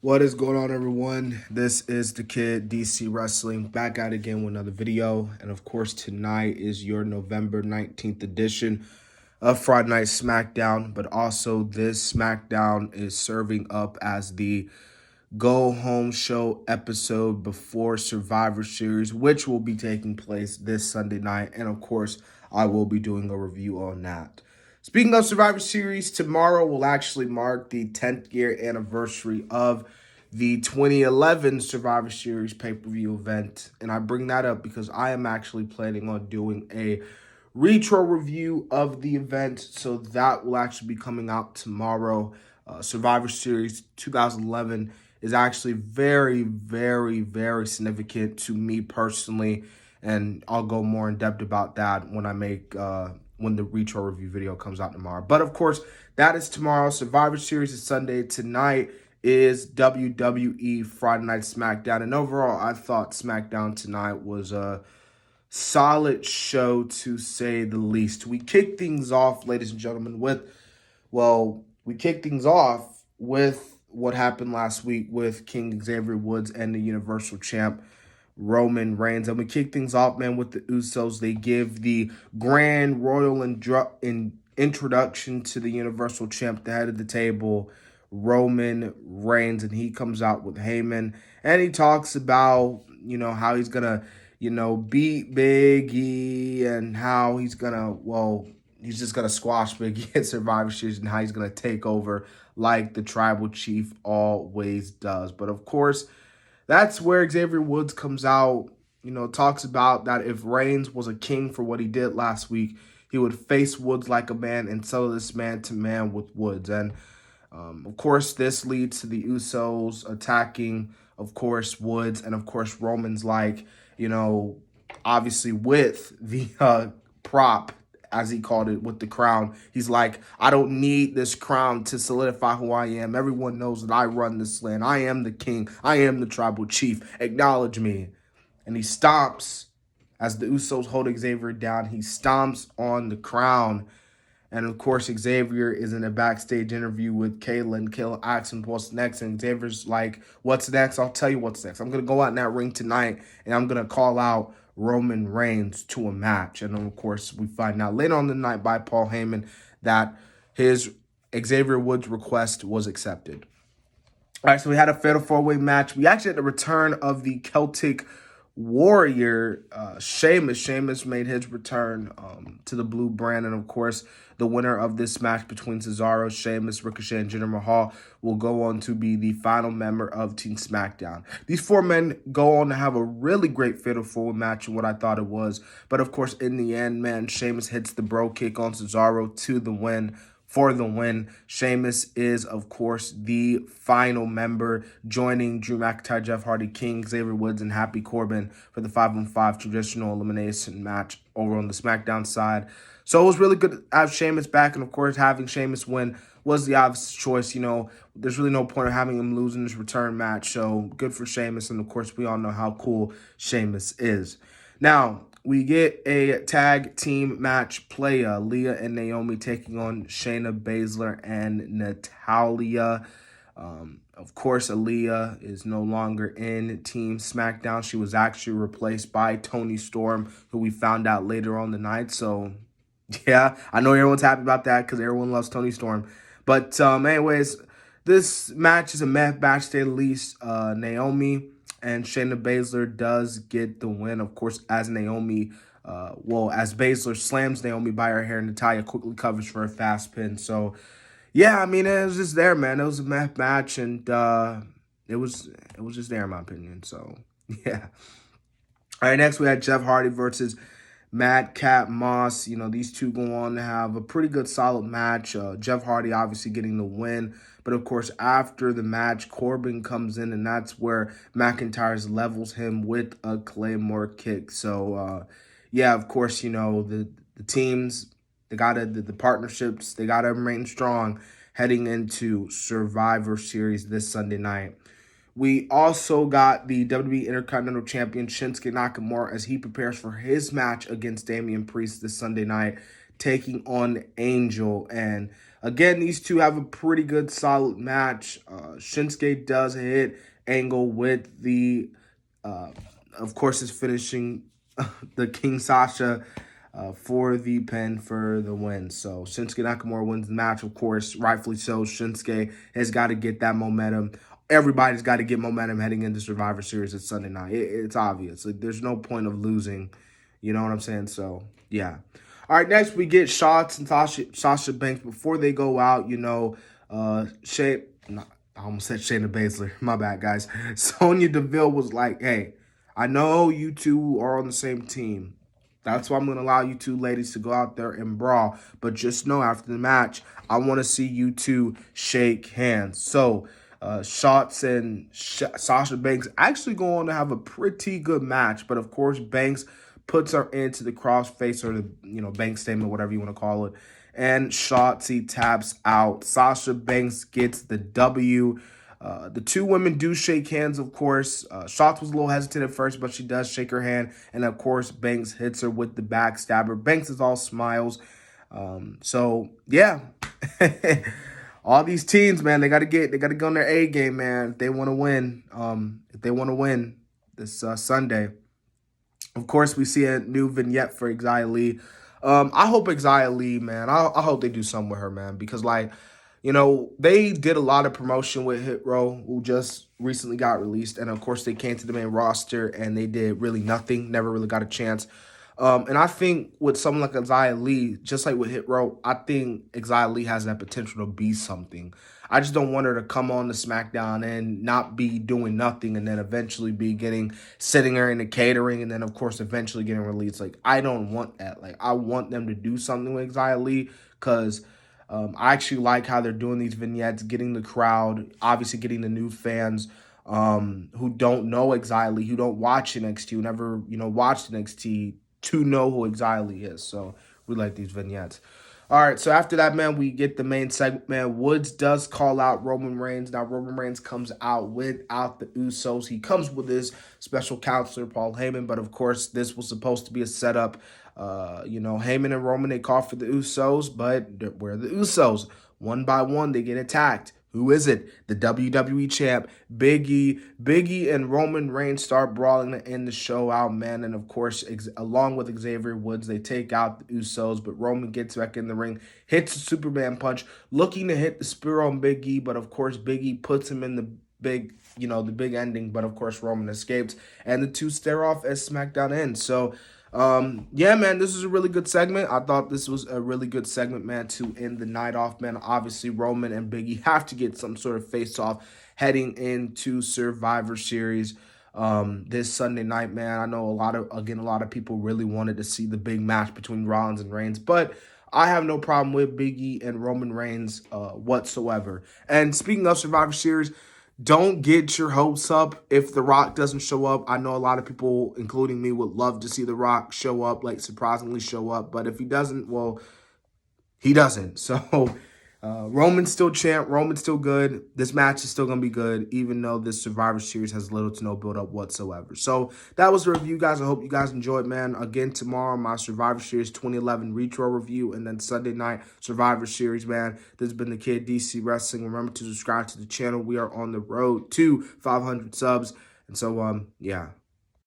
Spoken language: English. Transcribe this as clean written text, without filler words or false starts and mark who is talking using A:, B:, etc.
A: What is going on, everyone? This is the Kid DC Wrestling back out again with another video. And of course, tonight is your November 19th edition of Friday Night Smackdown. But also, this Smackdown is serving up as the go home show episode before Survivor Series, which will be taking place this Sunday night. And of course, I will be doing a review on that. Speaking of Survivor Series, tomorrow will actually mark the 10th year anniversary of the 2011 Survivor Series pay-per-view event. And I bring that up because I am actually planning on doing a retro review of the event. So that will actually be coming out tomorrow. Survivor Series 2011 is actually very, very, very significant to me personally. And I'll go more in depth about that when I make when the retro review video comes out tomorrow. But of course, that is tomorrow. Survivor Series is Sunday. Tonight is WWE Friday Night Smackdown. And overall, I thought Smackdown tonight was a solid show, to say the least. We kicked things off, ladies and gentlemen, with what happened last week with King Xavier Woods and the Universal Champ Roman Reigns. And we kick things off, man, with the Usos. They give the grand royal introduction to the Universal Champ, the head of the table, Roman Reigns, and he comes out with Heyman, and he talks about, how he's going to, beat Big E, and how he's going to, he's just going to squash Big E at Survivor Series, and how he's going to take over like the Tribal Chief always does. But of course, that's where Xavier Woods comes out, talks about that if Reigns was a king for what he did last week, he would face Woods like a man and settle this man-to-man with Woods. And, of course, this leads to the Usos attacking, of course, Woods. And, of course, Roman's like, obviously with the prop, as he called it, with the crown. He's like, I don't need this crown to solidify who I am. Everyone knows that I run this land. I am the king. I am the tribal chief. Acknowledge me. And he stomps, as the Usos hold Xavier down, he stomps on the crown. And of course, Xavier is in a backstage interview with Kayla, and Kayla asks him what's next. And Xavier's like, what's next? I'll tell you what's next. I'm going to go out in that ring tonight, and I'm going to call out Roman Reigns to a match. And of course, we find out later on the night by Paul Heyman that his Xavier Woods request was accepted. All right, so we had a fatal four-way match. We actually had the return of the Celtic Warrior, Sheamus. Sheamus made his return to the blue brand. And of course, the winner of this match between Cesaro, Sheamus, Ricochet, and Jinder Mahal will go on to be the final member of Team SmackDown. These four men go on to have a really great fatal four-way match in what I thought it was. But of course, in the end, man, Sheamus hits the bro kick on Cesaro to the win. For the win, Sheamus is, of course, the final member, joining Drew McIntyre, Jeff Hardy, King, Xavier Woods, and Happy Corbin for the 5-on-5 traditional elimination match over on the SmackDown side. So it was really good to have Sheamus back, and of course, having Sheamus win was the obvious choice. There's really no point of having him lose in this return match, so good for Sheamus, and of course, we all know how cool Sheamus is. Now, we get a tag team match play. Leah and Naomi taking on Shayna Baszler and Natalya. Of course, Aaliyah is no longer in Team SmackDown. She was actually replaced by Toni Storm, who we found out later on the night. So, yeah, I know everyone's happy about that because everyone loves Toni Storm. But anyways, this match is a match to say the least. Naomi and Shayna Baszler does get the win, of course, as Naomi, as Baszler slams Naomi by her hair, Natalya quickly covers for a fast pin. So, yeah, I mean, it was just there, man. It was a match, and it was just there, in my opinion. So, yeah. All right, next we had Jeff Hardy versus Madcap Moss. These two go on to have a pretty good, solid match. Jeff Hardy obviously getting the win. But, of course, after the match, Corbin comes in, and that's where McIntyre levels him with a Claymore kick. So, yeah, of course, the teams, they got the partnerships, they got to remain strong heading into Survivor Series this Sunday night. We also got the WWE Intercontinental Champion Shinsuke Nakamura as he prepares for his match against Damian Priest this Sunday night, taking on Angel. And again, these two have a pretty good, solid match. Shinsuke does hit Angle with the, of course, is finishing the King Sasha for the pin for the win. So Shinsuke Nakamura wins the match, of course, rightfully so. Shinsuke has got to get that momentum. Everybody's got to get momentum heading into Survivor Series at Sunday night. It's obvious. Like, there's no point of losing. You know what I'm saying? So, yeah. All right, next we get Shots and Sasha Banks. Before they go out, you know, I almost said Shayna Baszler. My bad, guys. Sonya Deville was like, hey, I know you two are on the same team. That's why I'm going to allow you two ladies to go out there and brawl. But just know after the match, I want to see you two shake hands. So, Shots and Sasha Banks actually going to have a pretty good match. But, of course, Banks puts her into the crossface, or the, you know, Banks statement, whatever you want to call it. And Shotzi taps out. Sasha Banks gets the W. The two women do shake hands, of course. Shots was a little hesitant at first, but she does shake her hand. And, of course, Banks hits her with the backstabber. Banks is all smiles. So, yeah. All these teams, man, they got to go on their A game, man, if they want to win. If they want to win this Sunday. Of course, we see a new vignette for Xia Li. I hope Xia Li, man, I hope they do something with her, man, because, like, you know, they did a lot of promotion with Hit Row, who just recently got released. And, of course, they came to the main roster, and they did really nothing, never really got a chance. And I think with someone like Xia Li, just like with Hit Row, I think Xia Li has that potential to be something. I just don't want her to come on the Smackdown and not be doing nothing, and then eventually be sitting there in the catering, and then, of course, eventually getting released. Like, I don't want that. Like, I want them to do something with Xia Li, because I actually like how they're doing these vignettes, getting the crowd, obviously getting the new fans who don't know Xia Li, who don't watch NXT, who never, you know, watched NXT, to know who Xia Li is. So we like these vignettes. All right, so after that, man, we get the main segment, man. Woods does call out Roman Reigns. Now, Roman Reigns comes out without the Usos. He comes with his special counselor, Paul Heyman, but, of course, this was supposed to be a setup. You know, Heyman and Roman, they call for the Usos, but where are the Usos? One by one, they get attacked. Who is it? The WWE champ, Big E. Big E and Roman Reigns start brawling to end the show out, man. And, of course, along with Xavier Woods, they take out the Usos. But Roman gets back in the ring, hits a Superman punch, looking to hit the spear on Big E. But, of course, Big E puts him in the big, you know, the big ending. But, of course, Roman escapes. And the two stare off as SmackDown ends. So, yeah, man, this is a really good segment. I thought this was a really good segment, man, to end the night off, man. Obviously, Roman and Big E have to get some sort of face-off heading into Survivor Series this Sunday night, man. I know a lot of people really wanted to see the big match between Rollins and Reigns, but I have no problem with Big E and Roman Reigns whatsoever. And speaking of Survivor Series, don't get your hopes up if The Rock doesn't show up. I know a lot of people, including me, would love to see The Rock show up, like surprisingly show up. But if he doesn't, well, he doesn't. So Roman's still champ. Roman's still good. This match is still going to be good, even though this Survivor Series has little to no build-up whatsoever. So that was the review, guys. I hope you guys enjoyed, man. Again, tomorrow, my Survivor Series 2011 retro review, and then Sunday night, Survivor Series, man. This has been the Kid DC Wrestling. Remember to subscribe to the channel. We are on the road to 500 subs. And so, yeah.